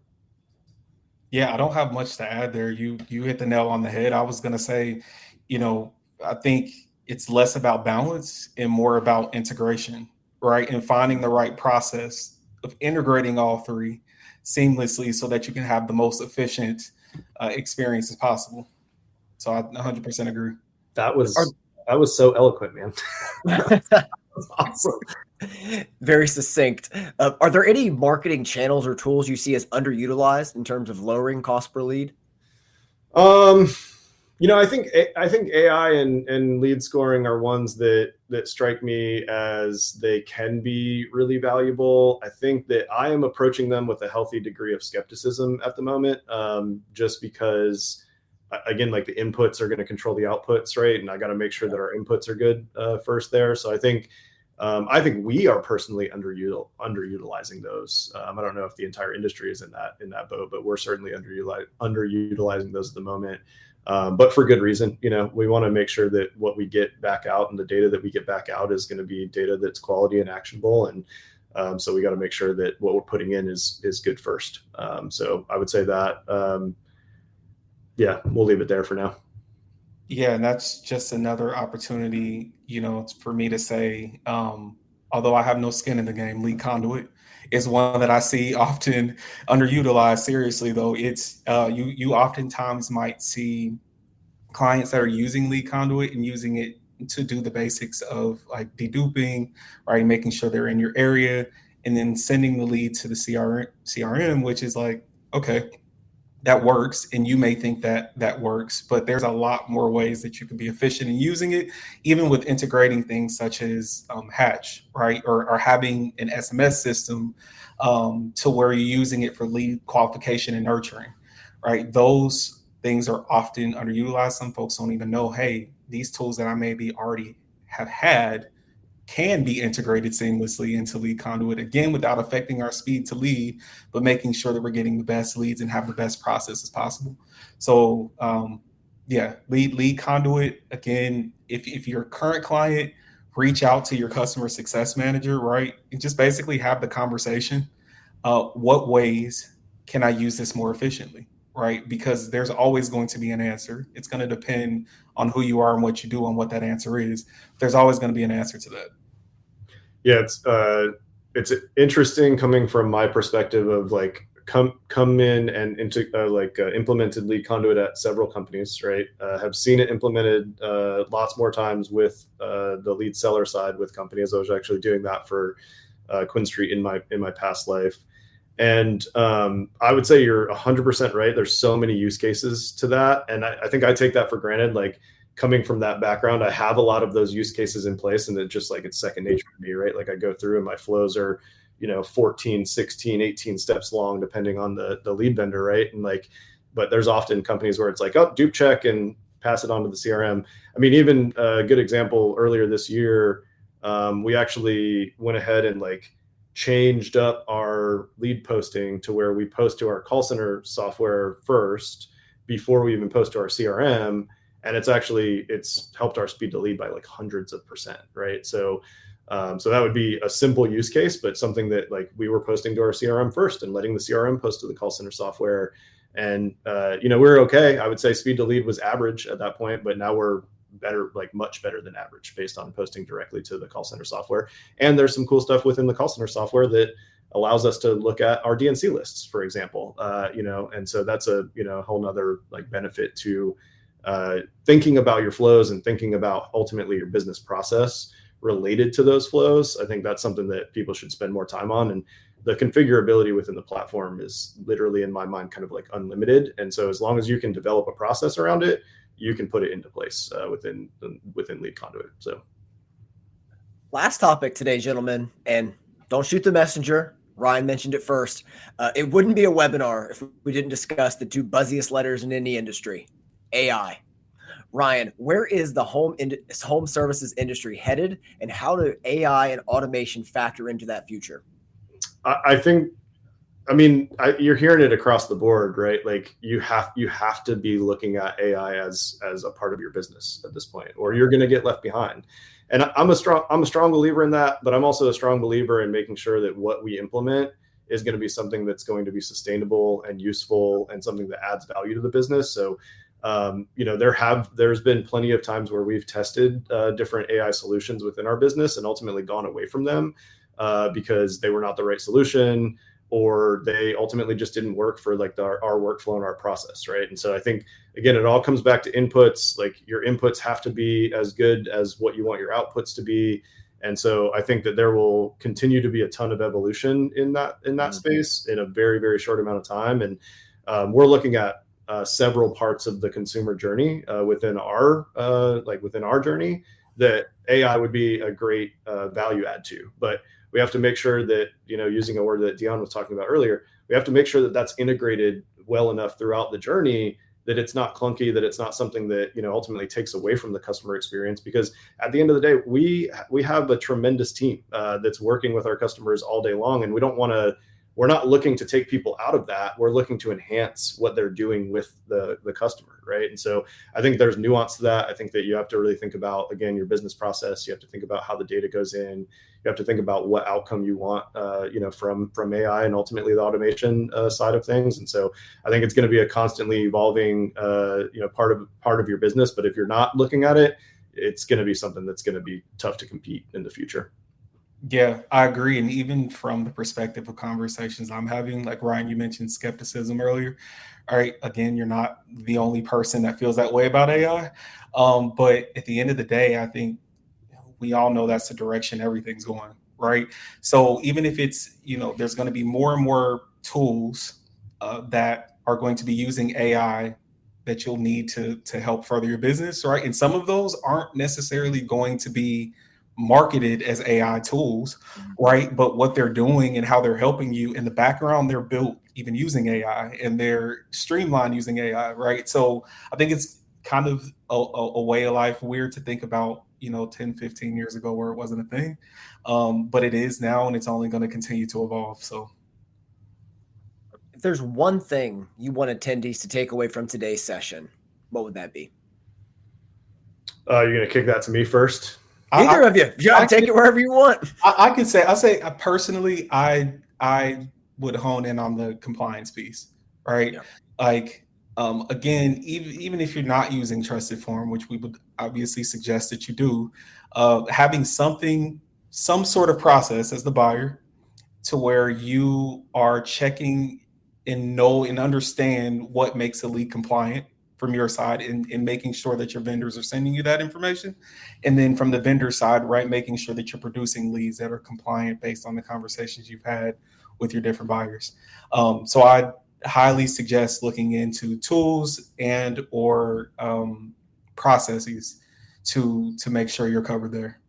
Yeah, I don't have much to add there. You hit the nail on the head. I was going to say, I think it's less about balance and more about integration, right? And finding the right process of integrating all three seamlessly so that you can have the most efficient experience as possible. So I 100% agree. That was so eloquent, man. That's awesome. Very succinct. Are there any marketing channels or tools you see as underutilized in terms of lowering cost per lead? I think AI and lead scoring are ones that strike me as they can be really valuable. I think that I am approaching them with a healthy degree of skepticism at the moment, just because again, like the inputs are going to control the outputs, right? And I got to make sure that our inputs are good first there. So I think we are personally underutilizing those. I don't know if the entire industry is in that boat, but we're certainly underutilizing those at the moment. But for good reason. We want to make sure that what we get back out and the data that we get back out is going to be data that's quality and actionable. And so we got to make sure that what we're putting in is good first. So I would say that, yeah, we'll leave it there for now. Yeah, and that's just another opportunity, for me to say, although I have no skin in the game, lead conduit is one that I see often underutilized. Seriously, though, it's you oftentimes might see clients that are using lead conduit and using it to do the basics of like deduping, right? Making sure they're in your area and then sending the lead to the CRM, which is like, okay, that works. And you may think that works, but there's a lot more ways that you can be efficient in using it, even with integrating things such as Hatch, right? Or having an SMS system to where you're using it for lead qualification and nurturing, right? Those things are often underutilized. Some folks don't even know, hey, these tools that I maybe already have had can be integrated seamlessly into lead conduit, again, without affecting our speed to lead, but making sure that we're getting the best leads and have the best processes possible. So lead conduit, again, if you're a current client, reach out to your customer success manager, right? And just basically have the conversation. What ways can I use this more efficiently? Right? Because there's always going to be an answer. It's going to depend on who you are and what you do on what that answer is. There's always going to be an answer to that. Yeah, it's interesting coming from my perspective of like come in and into implemented lead conduit at several companies, right? Have seen it implemented lots more times with the lead seller side with companies. I was actually doing that for Quinn Street in my past life. And I would say you're 100% right. There's so many use cases to that. And I think I take that for granted. Like coming from that background, I have a lot of those use cases in place, and it's second nature to me, right? Like I go through and my flows are, 14, 16, 18 steps long, depending on the lead vendor, right? And but there's often companies where it's like, oh, dupe check and pass it on to the CRM. I mean, even a good example earlier this year, we actually went ahead and changed up our lead posting to where we post to our call center software first before we even post to our CRM. And it's helped our speed to lead by hundreds of %, right? So that would be a simple use case, but something that we were posting to our CRM first and letting the CRM post to the call center software. And, we're okay. I would say speed to lead was average at that point, but now we're better, much better than average based on posting directly to the call center software. And there's some cool stuff within the call center software that allows us to look at our DNC lists, for example, and so that's a, whole nother benefit to thinking about your flows and thinking about ultimately your business process related to those flows. I think that's something that people should spend more time on. And the configurability within the platform is literally, in my mind, kind of unlimited. And so as long as you can develop a process around it, you can put it into place within lead conduit. So last topic today, gentlemen, and don't shoot the messenger. Ryan mentioned it first. It wouldn't be a webinar if we didn't discuss the two buzziest letters in any industry, AI. Ryan, where is the home services industry headed, and how do AI and automation factor into that future? I think, you're hearing it across the board, right? You have to be looking at AI as a part of your business at this point, or you're going to get left behind. And I'm a strong believer in that, but I'm also a strong believer in making sure that what we implement is going to be something that's going to be sustainable and useful and something that adds value to the business. So, there's been plenty of times where we've tested different AI solutions within our business and ultimately gone away from them because they were not the right solution, or they ultimately just didn't work for our workflow and our process, right? And so I think, again, it all comes back to inputs. Your inputs have to be as good as what you want your outputs to be. And so I think that there will continue to be a ton of evolution in that space in a very, very short amount of time. And we're looking at several parts of the consumer journey within our journey that AI would be a great value add to. But we have to make sure that, using a word that Dion was talking about earlier, we have to make sure that that's integrated well enough throughout the journey that it's not clunky, that it's not something that, ultimately takes away from the customer experience. Because at the end of the day, we have a tremendous team that's working with our customers all day long, and we're not looking to take people out of that. We're looking to enhance what they're doing with the customer, right? And so I think there's nuance to that. I think that you have to really think about, again, your business process. You have to think about how the data goes in. You have to think about what outcome you want, from AI and ultimately the automation side of things. And so I think it's going to be a constantly evolving, part of your business. But if you're not looking at it, it's going to be something that's going to be tough to compete in the future. Yeah, I agree. And even from the perspective of conversations I'm having, like Ryan, you mentioned skepticism earlier. All right, again, you're not the only person that feels that way about AI. But at the end of the day, I think we all know that's the direction everything's going, right? So even if it's, there's going to be more and more tools that are going to be using AI that you'll need to help further your business, right? And some of those aren't necessarily going to be marketed as AI tools, right? But what they're doing and how they're helping you in the background, they're built even using AI, and they're streamlined using AI, right? So I think it's kind of a way of life weird to think about, 10, 15 years ago where it wasn't a thing. But it is now, and it's only going to continue to evolve. So If there's one thing you want attendees to take away from today's session, what would that be? You're going to kick that to me first? Either of you. You got to take it wherever you want. I say personally, I would hone in on the compliance piece, right? Yeah. Like, again, even if you're not using Trusted Form, which we would obviously suggest that you do, having some sort of process as the buyer to where you are checking and know and understand what makes a lead compliant from your side, and making sure that your vendors are sending you that information. And then from the vendor side, right, making sure that you're producing leads that are compliant based on the conversations you've had with your different buyers. So I highly suggest looking into tools and or processes to make sure you're covered there.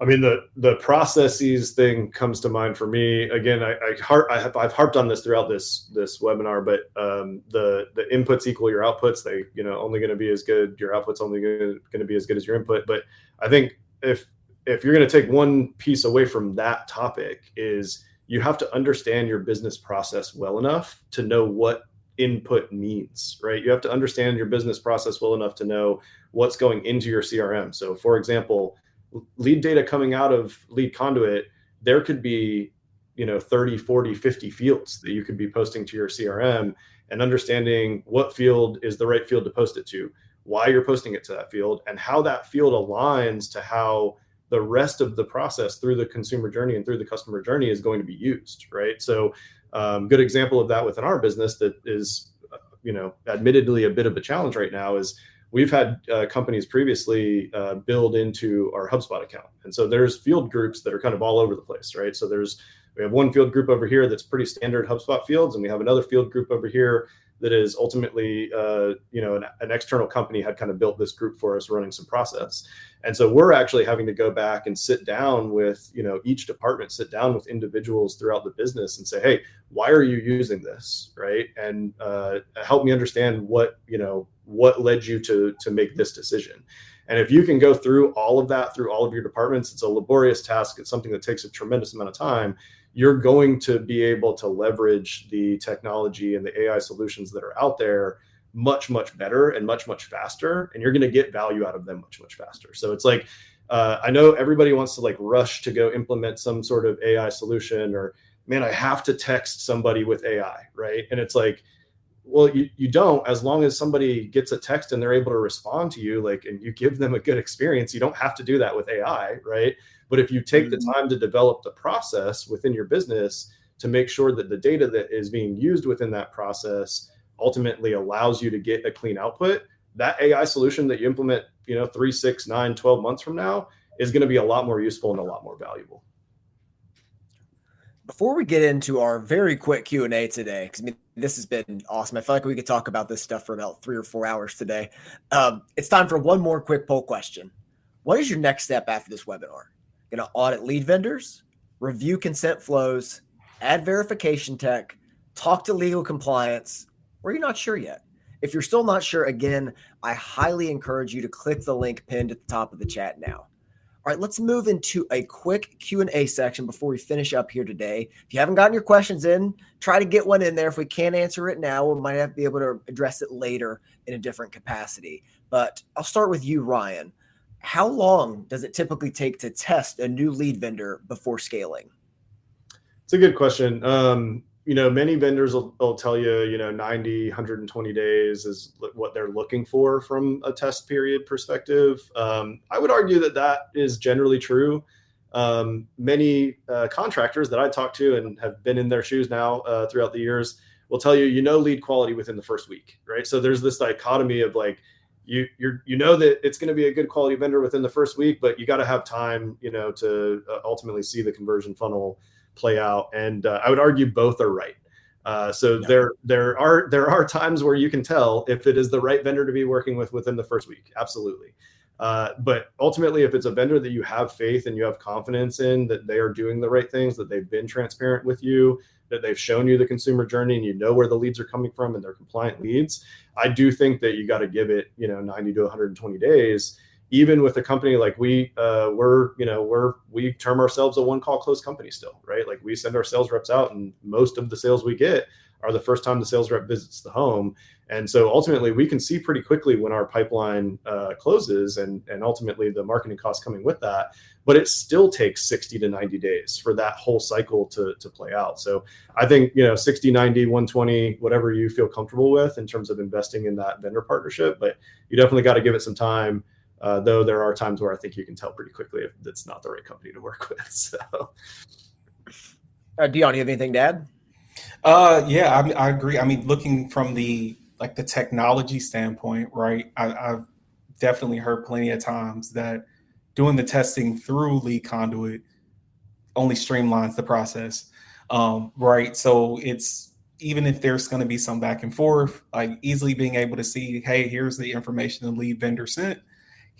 I mean, the processes thing comes to mind for me. Again, I've harped on this throughout this webinar, but the inputs equal your outputs. They only going to be as good. Your output's only going to be as good as your input. But I think if you're going to take one piece away from that topic, is you have to understand your business process well enough to know what input means, right? You have to understand your business process well enough to know what's going into your CRM. So, for example, lead data coming out of Lead Conduit, there could be 30, 40, 50 fields that you could be posting to your CRM, and understanding what field is the right field to post it to, why you're posting it to that field, and how that field aligns to how the rest of the process through the consumer journey and through the customer journey is going to be used, right? So good example of that within our business that is admittedly a bit of a challenge right now is we've had companies previously build into our HubSpot account. And so there's field groups that are kind of all over the place, right? So we have one field group over here that's pretty standard HubSpot fields, and we have another field group over here that is ultimately, an external company had kind of built this group for us running some process. And so we're actually having to go back and sit down with, each department, sit down with individuals throughout the business and say, hey, why are you using this, right? And help me understand what led you to make this decision. And if you can go through all of that, through all of your departments, it's a laborious task. It's something that takes a tremendous amount of time. You're going to be able to leverage the technology and the AI solutions that are out there much, much better and much, much faster. And you're going to get value out of them much, much faster. So it's like, I know everybody wants to rush to go implement some sort of AI solution, or, man, I have to text somebody with AI, right? And it's like, well, you don't, as long as somebody gets a text and they're able to respond to you, and you give them a good experience. You don't have to do that with AI, right? But if you take the time to develop the process within your business to make sure that the data that is being used within that process ultimately allows you to get a clean output, that AI solution that you implement, 3, 6, 9, 12 months from now is going to be a lot more useful and a lot more valuable. Before we get into our very quick Q&A today, because this has been awesome. I feel like we could talk about this stuff for about 3 or 4 hours today. It's time for one more quick poll question. What is your next step after this webinar? Going to audit lead vendors, review consent flows, add verification tech, talk to legal compliance, or you're not sure yet? If you're still not sure, again, I highly encourage you to click the link pinned at the top of the chat now. All right, let's move into a quick Q&A section before we finish up here today. If you haven't gotten your questions in, try to get one in there. If we can't answer it now, we might have to be able to address it later in a different capacity. But I'll start with you, Ryan. How long does it typically take to test a new lead vendor before scaling? It's a good question. Many vendors will tell you, 90, 120 days is what they're looking for from a test period perspective. I would argue that is generally true. Many contractors that I talk to and have been in their shoes now throughout the years will tell you, lead quality within the first week, right? So there's this dichotomy of like, you know that it's going to be a good quality vendor within the first week, but you got to have time, to ultimately see the conversion funnel play out. And I would argue both are right. There are times where you can tell if it is the right vendor to be working with within the first week. Absolutely. But ultimately, if it's a vendor that you have faith and you have confidence in, that they are doing the right things, that they've been transparent with you, that they've shown you the consumer journey and you know where the leads are coming from and they're compliant leads, I do think that you got to give it, 90 to 120 days. Even with a company like we term ourselves a one-call close company still, right? Like we send our sales reps out and most of the sales we get are the first time the sales rep visits the home. And so ultimately we can see pretty quickly when our pipeline closes and ultimately the marketing costs coming with that, but it still takes 60 to 90 days for that whole cycle to play out. So I think, 60, 90, 120, whatever you feel comfortable with in terms of investing in that vendor partnership, but you definitely got to give it some time. Though there are times where I think you can tell pretty quickly if it's not the right company to work with. So, Dion, you have anything to add? I agree. I mean, looking from the technology standpoint, right? I've definitely heard plenty of times that doing the testing through Lead Conduit only streamlines the process, right? So it's, even if there's going to be some back and forth, like easily being able to see, hey, here's the information the lead vendor sent.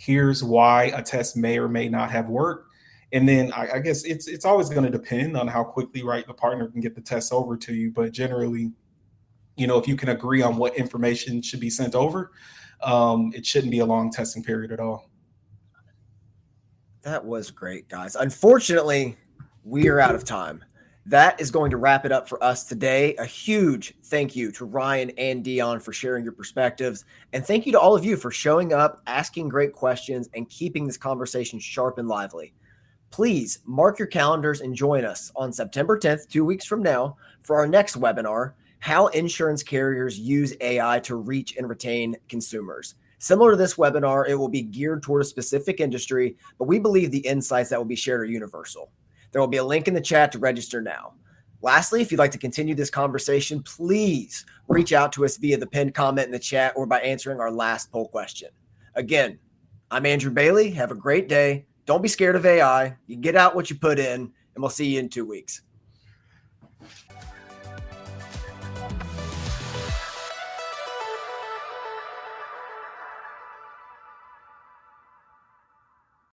Here's why a test may or may not have worked. And then I guess it's always going to depend on how quickly, right, the partner can get the test over to you. But generally, if you can agree on what information should be sent over, it shouldn't be a long testing period at all. That was great, guys. Unfortunately, we are out of time. That is going to wrap it up for us today. A huge thank you to Ryan and Dion for sharing your perspectives. And thank you to all of you for showing up, asking great questions, and keeping this conversation sharp and lively. Please mark your calendars and join us on September 10th, 2 weeks from now, for our next webinar, How Insurance Carriers Use AI to Reach and Retain Consumers. Similar to this webinar, it will be geared toward a specific industry, but we believe the insights that will be shared are universal. There will be a link in the chat to register now. Lastly, if you'd like to continue this conversation, please reach out to us via the pinned comment in the chat or by answering our last poll question. Again, I'm Andrew Bailey. Have a great day. Don't be scared of AI. You get out what you put in, and we'll see you in 2 weeks.